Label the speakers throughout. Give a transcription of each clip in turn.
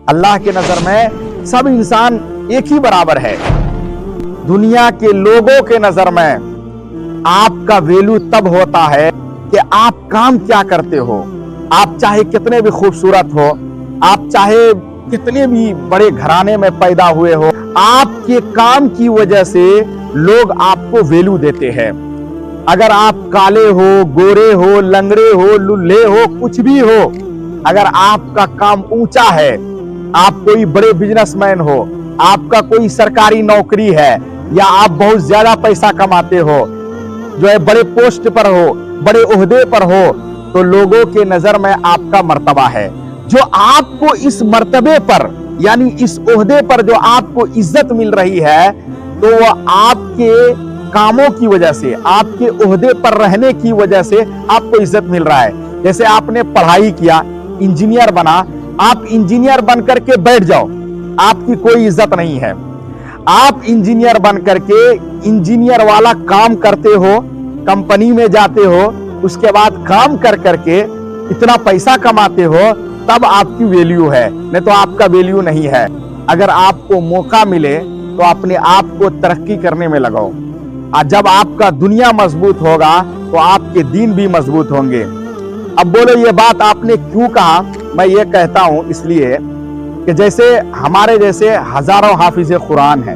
Speaker 1: اللہ کی نظر میں سب انسان ایک ہی برابر ہے. دنیا کے لوگوں کے نظر میں آپ کا ویلیو تب ہوتا ہے کہ آپ کام کیا کرتے ہو. آپ چاہے کتنے بھی خوبصورت ہو, آپ چاہے کتنے بھی بڑے گھرانے میں پیدا ہوئے ہو, آپ کے کام کی وجہ سے لوگ آپ کو ویلیو دیتے ہیں. اگر آپ کالے ہو, گورے ہو, لنگڑے ہو, للے ہو, کچھ بھی ہو, اگر آپ کا کام اونچا ہے, آپ کوئی بڑے بزنس مین ہو, آپ کا کوئی سرکاری نوکری ہے, یا آپ بہت زیادہ پیسہ کماتے ہو, جو ہے بڑے پوسٹ پر ہو, بڑے عہدے پر ہو, تو لوگوں کے نظر میں آپ کا مرتبہ ہے. جو آپ کو اس مرتبے پر یعنی اس عہدے پر جو آپ کو عزت مل رہی ہے, تو وہ آپ کے کاموں کی وجہ سے, آپ کے عہدے پر رہنے کی وجہ سے آپ کو عزت مل رہا ہے. جیسے آپ نے پڑھائی کیا, انجینئر بنا, آپ انجینئر بن کر کے بیٹھ جاؤ, آپ کی کوئی عزت نہیں ہے. آپ انجینئر بن کر کے انجینئر والا کام کرتے ہو, کمپنی میں جاتے ہو, اس کے بعد کام کر کر کے اتنا پیسہ کماتے ہو, تب آپ کی ویلیو ہے, نہیں تو آپ کا ویلیو نہیں ہے. اگر آپ کو موقع ملے تو اپنے آپ کو ترقی کرنے میں لگاؤ. جب آپ کا دنیا مضبوط ہوگا تو آپ کے دین بھی مضبوط ہوں گے. اب بولو یہ بات آپ نے کیوں کہا؟ میں یہ کہتا ہوں اس لیے کہ جیسے ہمارے جیسے ہزاروں حافظ قرآن ہیں,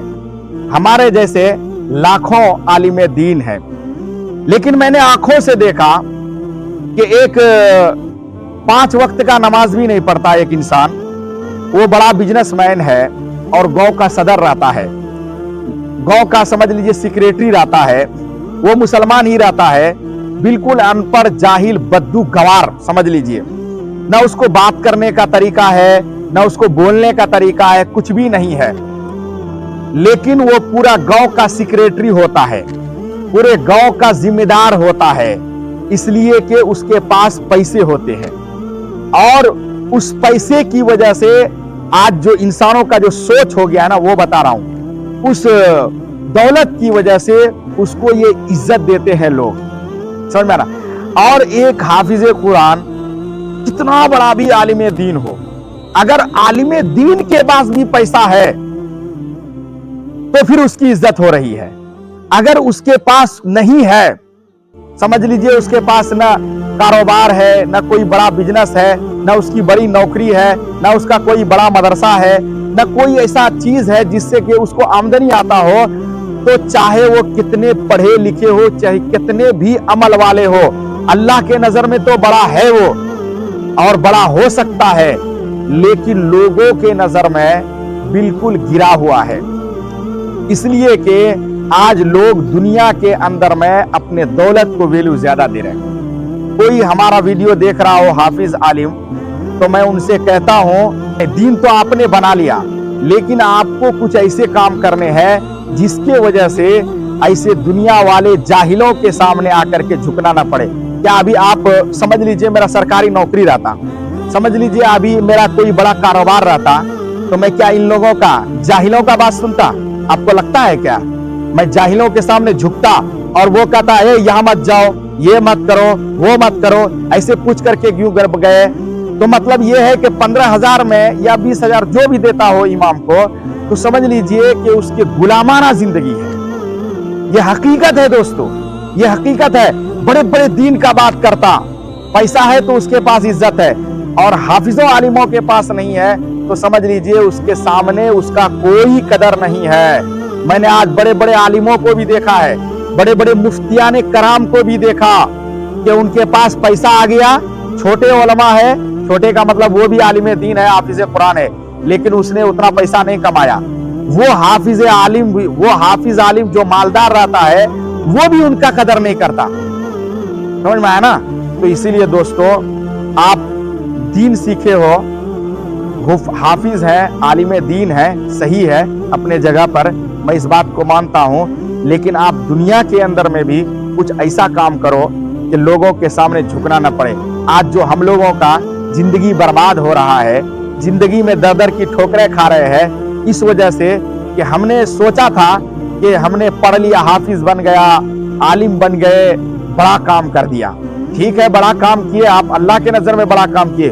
Speaker 1: ہمارے جیسے لاکھوں عالم دین ہیں, لیکن میں نے آنکھوں سے دیکھا کہ ایک 5 وقت کا نماز بھی نہیں پڑھتا ایک انسان, وہ بڑا بزنس مین ہے اور گاؤں کا صدر رہتا ہے, گاؤں کا سمجھ لیجئے سیکریٹری رہتا ہے, وہ مسلمان ہی رہتا ہے, بالکل ان پڑھ جاہل بدو گوار سمجھ لیجئے, نہ اس کو بات کرنے کا طریقہ ہے, نہ اس کو بولنے کا طریقہ ہے, کچھ بھی نہیں ہے, لیکن وہ پورا گاؤں کا سیکریٹری ہوتا ہے, پورے گاؤں کا ذمہ دار ہوتا ہے, اس لیے کہ اس کے پاس پیسے ہوتے ہیں, اور اس پیسے کی وجہ سے آج جو انسانوں کا جو سوچ ہو گیا ہے نا, وہ بتا رہا ہوں, اس دولت کی وجہ سے اس کو یہ عزت دیتے ہیں لوگ, سمجھ میں آ رہا. اور ایک حافظ قرآن کتنا بڑا بھی عالم دین ہو, اگر عالم دین کے پاس بھی پیسہ ہے تو پھر اس کی عزت ہو رہی ہے. اگر اس کے پاس نہیں ہے, سمجھ لیجئے اس کے پاس نہ کاروبار ہے, نہ کوئی بڑا بزنس ہے, نہ اس کی بڑی نوکری ہے, نہ اس کا کوئی بڑا مدرسہ ہے, نہ کوئی ایسا چیز ہے جس سے کہ اس کو آمدنی آتا ہو, تو چاہے وہ کتنے پڑھے لکھے ہو, چاہے کتنے بھی عمل والے ہو, اللہ کے نظر میں تو بڑا ہے وہ اور بڑا ہو سکتا ہے, لیکن لوگوں کے نظر میں بالکل گرا ہوا ہے. اس لیے کہ آج لوگ دنیا کے اندر میں اپنے دولت کو ویلیو زیادہ دے رہے ہیں. کوئی ہمارا ویڈیو دیکھ رہا ہو حافظ عالم, تو میں ان سے کہتا ہوں دین تو آپ نے بنا لیا, لیکن آپ کو کچھ ایسے کام کرنے ہیں جس کے وجہ سے ایسے دنیا والے جاہلوں کے سامنے آ کر کے جھکنا نہ پڑے. کیا ابھی آپ سمجھ لیجئے میرا سرکاری نوکری رہتا, سمجھ لیجئے ابھی میرا کوئی بڑا کاروبار رہتا, تو میں کیا ان لوگوں کا, جاہلوں کا بات سنتا؟ آپ کو لگتا ہے کیا میں جاہلوں کے سامنے جھکتا اور وہ کہتا ہے یہاں مت جاؤ, یہ مت کرو, وہ مت کرو, ایسے پوچھ کر کے کیوں گئے؟ تو مطلب یہ ہے کہ 15,000 میں یا 20,000 جو بھی دیتا ہو امام کو, تو سمجھ لیجئے کہ اس کے غلامانہ زندگی ہے. یہ حقیقت ہے دوستو, یہ حقیقت ہے. بڑے بڑے دین کا بات کرتا, پیسہ ہے تو اس کے پاس عزت ہے, اور حافظوں عالموں کے پاس نہیں ہے, تو سمجھ لیجئے اس کے سامنے اس کا کوئی قدر نہیں ہے. میں نے آج بڑے بڑے عالموں کو بھی دیکھا ہے, بڑے بڑے مفتیان کرام کو بھی دیکھا کہ ان کے پاس پیسہ آ گیا, چھوٹے علماء ہے, چھوٹے کا مطلب وہ بھی عالم دین ہے, حافظ قرآن ہے, لیکن اس نے اتنا پیسہ نہیں کمایا. وہ حافظ عالم جو مالدار رہتا ہے, وہ بھی ان کا قدر نہیں کرتا. سمجھ میں آیا نا؟ تو اسی لیے دوستو, آپ دین سیکھے ہو, حافظ ہے, عالم دین ہے, صحیح ہے اپنے جگہ پر, میں اس بات کو مانتا ہوں, لیکن آپ دنیا کے اندر میں بھی کچھ ایسا کام کرو کہ لوگوں کے سامنے جھکنا نہ پڑے. آج جو ہم لوگوں کا زندگی برباد ہو رہا ہے, زندگی میں در در کی ٹھوکریں کھا رہے ہیں, اس وجہ سے کہ ہم نے سوچا تھا کہ ہم نے پڑھ لیا, حافظ بن گیا, عالم بن گئے, بڑا کام کر دیا. ٹھیک ہے, بڑا کام کیے آپ, اللہ کے نظر میں بڑا کام کیے,